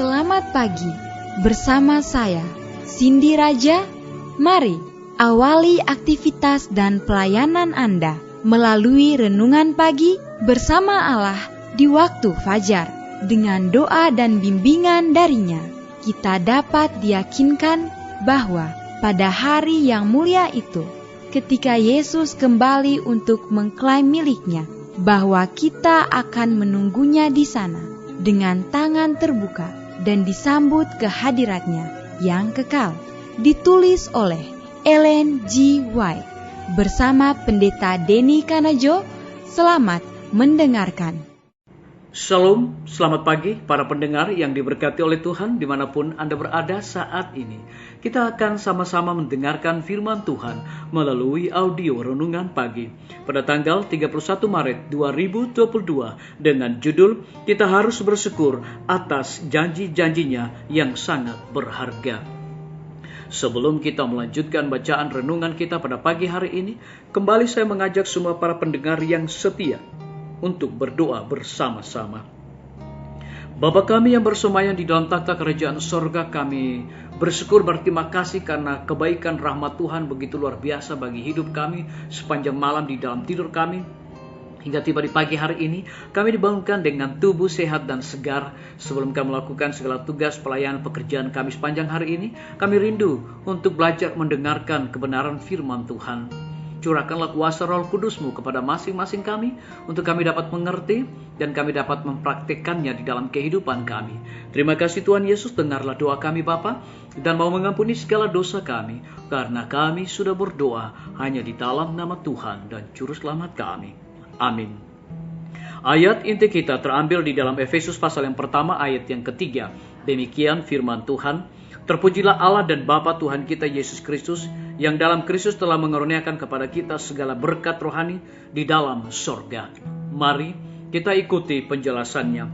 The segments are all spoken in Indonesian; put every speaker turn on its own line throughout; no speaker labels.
Selamat pagi, bersama saya, Cindy Raja. Mari awali aktivitas dan pelayanan Anda melalui renungan pagi bersama Allah di waktu fajar. Dengan doa dan bimbingan darinya, kita dapat diyakinkan bahwa pada hari yang mulia itu, ketika Yesus kembali untuk mengklaim miliknya, bahwa kita akan menunggunya di sana dengan tangan terbuka dan disambut ke hadiratnya yang kekal. Ditulis oleh Ellen G. White bersama Pendeta Denny Kanajo. Selamat mendengarkan.
Shalom, selamat pagi para pendengar yang diberkati oleh Tuhan dimanapun Anda berada saat ini. Kita akan sama-sama mendengarkan firman Tuhan melalui audio renungan pagi pada tanggal 31 Maret 2022 dengan judul Kita Harus Bersyukur Atas Janji-Janjinya yang Sangat Berharga. Sebelum kita melanjutkan bacaan renungan kita pada pagi hari ini, kembali saya mengajak semua para pendengar yang setia untuk berdoa bersama-sama. Bapa kami yang bersemayam di dalam takhta kerajaan sorga, kami bersyukur berterima kasih karena kebaikan rahmat Tuhan begitu luar biasa bagi hidup kami sepanjang malam di dalam tidur kami. Hingga tiba di pagi hari ini, kami dibangunkan dengan tubuh sehat dan segar. Sebelum kami melakukan segala tugas pelayanan pekerjaan kami sepanjang hari ini, kami rindu untuk belajar mendengarkan kebenaran firman Tuhan. Curahkanlah kuasa Roh Kudus-Mu kepada masing-masing kami, untuk kami dapat mengerti dan kami dapat mempraktikkannya di dalam kehidupan kami. Terima kasih Tuhan Yesus, dengarlah doa kami Bapa, dan mau mengampuni segala dosa kami, karena kami sudah berdoa hanya di dalam nama Tuhan dan Juru Selamat kami. Amin. Ayat inti kita terambil di dalam Efesus pasal yang pertama ayat yang ketiga. Demikian firman Tuhan. Terpujilah Allah dan Bapa Tuhan kita Yesus Kristus, yang dalam Kristus telah mengaruniakan kepada kita segala berkat rohani di dalam sorga. Mari kita ikuti penjelasannya.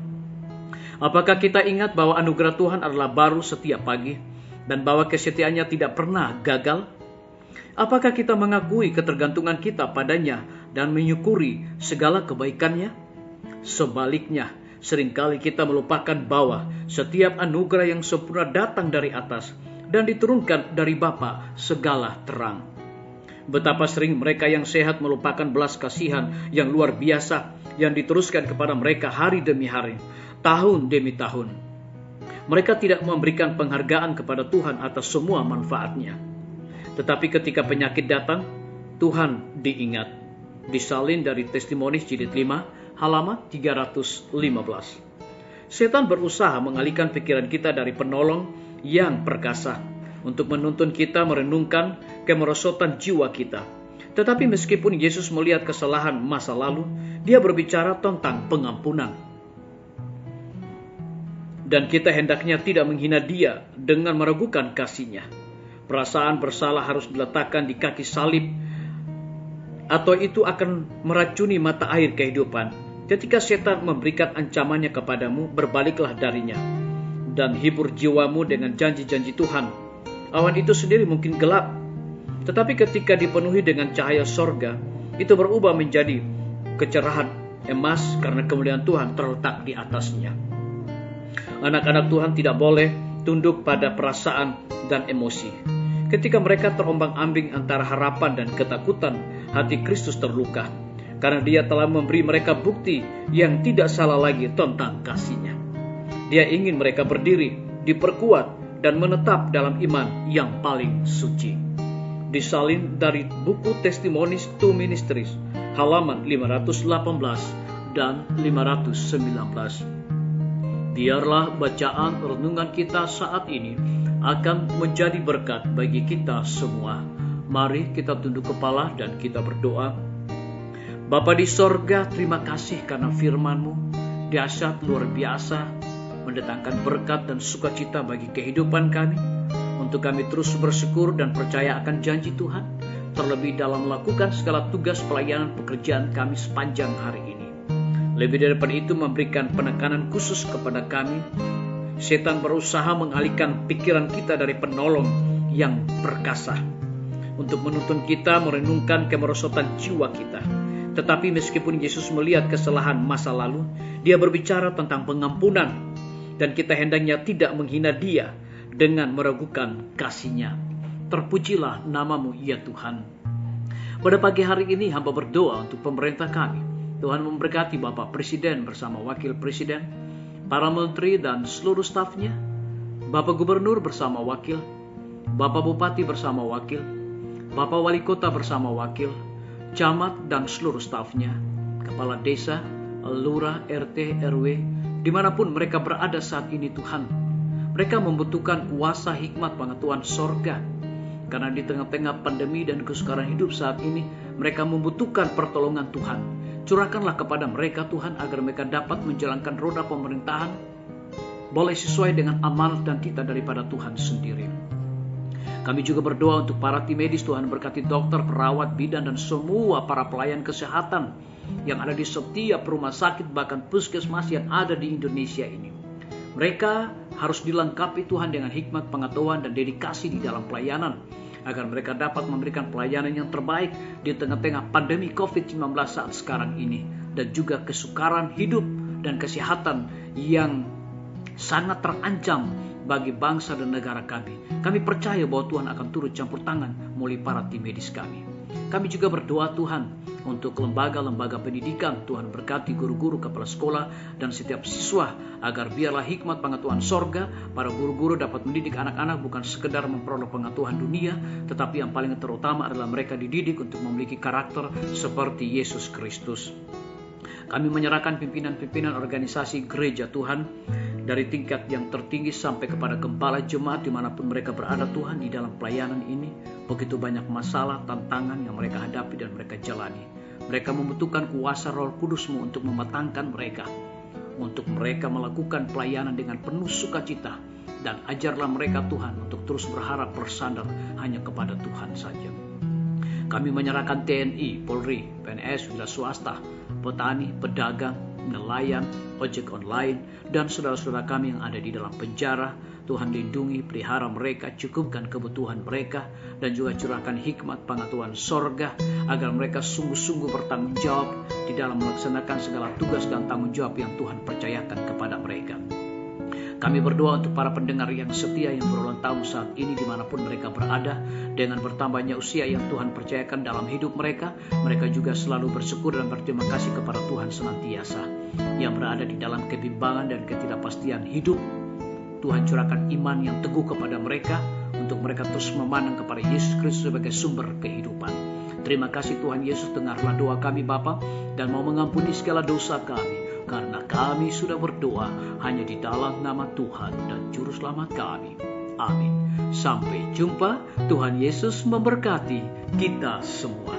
Apakah kita ingat bahwa anugerah Tuhan adalah baru setiap pagi, dan bahwa kesetiaannya tidak pernah gagal? Apakah kita mengakui ketergantungan kita padanya dan menyukuri segala kebaikannya? Sebaliknya, seringkali kita melupakan bahwa setiap anugerah yang sempurna datang dari atas dan diturunkan dari Bapa segala terang. Betapa sering mereka yang sehat melupakan belas kasihan yang luar biasa yang diteruskan kepada mereka hari demi hari, tahun demi tahun. Mereka tidak memberikan penghargaan kepada Tuhan atas semua manfaatnya. Tetapi ketika penyakit datang, Tuhan diingat. Disalin dari Testimonies jilid 5, halaman 315. Setan berusaha mengalihkan pikiran kita dari penolong yang perkasa untuk menuntun kita merenungkan kemerosotan jiwa kita. Tetapi meskipun Yesus melihat kesalahan masa lalu, dia berbicara tentang pengampunan. Dan kita hendaknya tidak menghina dia dengan meragukan kasih-Nya. Perasaan bersalah harus diletakkan di kaki salib, atau itu akan meracuni mata air kehidupan. Ketika setan memberikan ancamannya kepadamu, berbaliklah darinya dan hibur jiwamu dengan janji-janji Tuhan. Awan itu sendiri mungkin gelap, tetapi ketika dipenuhi dengan cahaya sorga, itu berubah menjadi kecerahan emas karena kemuliaan Tuhan terletak di atasnya. Anak-anak Tuhan tidak boleh tunduk pada perasaan dan emosi. Ketika mereka terombang-ambing antara harapan dan ketakutan, hati Kristus terluka, karena dia telah memberi mereka bukti yang tidak salah lagi tentang kasih-Nya. Dia ingin mereka berdiri, diperkuat, dan menetap dalam iman yang paling suci. Disalin dari buku Testimonies to Ministries, halaman 518 dan 519. Biarlah bacaan renungan kita saat ini akan menjadi berkat bagi kita semua. Mari kita tunduk kepala dan kita berdoa. Bapa di sorga, terima kasih karena firman-Mu dahsyat luar biasa, mendatangkan berkat dan sukacita bagi kehidupan kami, untuk kami terus bersyukur dan percaya akan janji Tuhan, terlebih dalam melakukan segala tugas pelayanan pekerjaan kami sepanjang hari ini. Lebih daripada itu, memberikan penekanan khusus kepada kami. Setan berusaha mengalihkan pikiran kita dari penolong yang perkasa untuk menuntun kita merenungkan kemerosotan jiwa kita. Tetapi meskipun Yesus melihat kesalahan masa lalu, dia berbicara tentang pengampunan dan kita hendaknya tidak menghina Dia dengan meragukan kasih-Nya. Terpujilah nama-Mu ya Tuhan. Pada pagi hari ini hamba berdoa untuk pemerintah kami. Tuhan memberkati Bapak Presiden bersama Wakil Presiden, para menteri dan seluruh stafnya, Bapak Gubernur bersama wakil, Bapak Bupati bersama wakil, Bapak Wali Kota bersama wakil, camat dan seluruh stafnya, kepala desa, lurah, RT, RW, dimanapun mereka berada saat ini Tuhan. Mereka membutuhkan kuasa hikmat pengetahuan sorga. Karena di tengah-tengah pandemi dan kesukaran hidup saat ini, mereka membutuhkan pertolongan Tuhan. Curahkanlah kepada mereka Tuhan agar mereka dapat menjalankan roda pemerintahan boleh sesuai dengan amanat dan titah daripada Tuhan sendiri. Kami juga berdoa untuk para tim medis. Tuhan berkati dokter, perawat, bidan dan semua para pelayan kesehatan yang ada di setiap rumah sakit bahkan puskesmas yang ada di Indonesia ini. Mereka harus dilengkapi Tuhan dengan hikmat, pengetahuan dan dedikasi di dalam pelayanan agar mereka dapat memberikan pelayanan yang terbaik di tengah-tengah pandemi COVID-19 saat sekarang ini, dan juga kesukaran hidup dan kesehatan yang sangat terancam bagi bangsa dan negara kami. Kami percaya bahwa Tuhan akan turut campur tangan melalui para tim medis kami. Kami juga berdoa Tuhan untuk lembaga-lembaga pendidikan. Tuhan berkati guru-guru, kepala sekolah, dan setiap siswa agar biarlah hikmat pengetahuan sorga. Para guru-guru dapat mendidik anak-anak bukan sekedar memperoleh pengetahuan dunia, tetapi yang paling terutama adalah mereka dididik untuk memiliki karakter seperti Yesus Kristus. Kami menyerahkan pimpinan-pimpinan organisasi gereja Tuhan, dari tingkat yang tertinggi sampai kepada gembala jemaat dimanapun mereka berada Tuhan di dalam pelayanan ini. Begitu banyak masalah, tantangan yang mereka hadapi dan mereka jalani. Mereka membutuhkan kuasa Roh Kudus-Mu untuk mematangkan mereka, untuk mereka melakukan pelayanan dengan penuh sukacita. Dan ajarlah mereka Tuhan untuk terus berharap bersandar hanya kepada Tuhan saja. Kami menyerahkan TNI, Polri, PNS, wira swasta, petani, pedagang, nelayan, ojek online, dan saudara-saudara kami yang ada di dalam penjara. Tuhan lindungi, pelihara mereka, cukupkan kebutuhan mereka, dan juga curahkan hikmat pengetahuan sorga, agar mereka sungguh-sungguh bertanggung jawab di dalam melaksanakan segala tugas dan tanggung jawab yang Tuhan percayakan kepada mereka. Kami berdoa untuk para pendengar yang setia yang berulang tahun saat ini dimanapun mereka berada. Dengan bertambahnya usia yang Tuhan percayakan dalam hidup mereka, mereka juga selalu bersyukur dan berterima kasih kepada Tuhan senantiasa. Yang berada di dalam kebimbangan dan ketidakpastian hidup, Tuhan curahkan iman yang teguh kepada mereka, untuk mereka terus memandang kepada Yesus Kristus sebagai sumber kehidupan. Terima kasih Tuhan Yesus, dengarlah doa kami Bapa, dan mau mengampuni segala dosa kami. Karena kami sudah berdoa hanya di dalam nama Tuhan dan Juru Selamat kami. Amin. Sampai jumpa. Tuhan Yesus memberkati kita semua.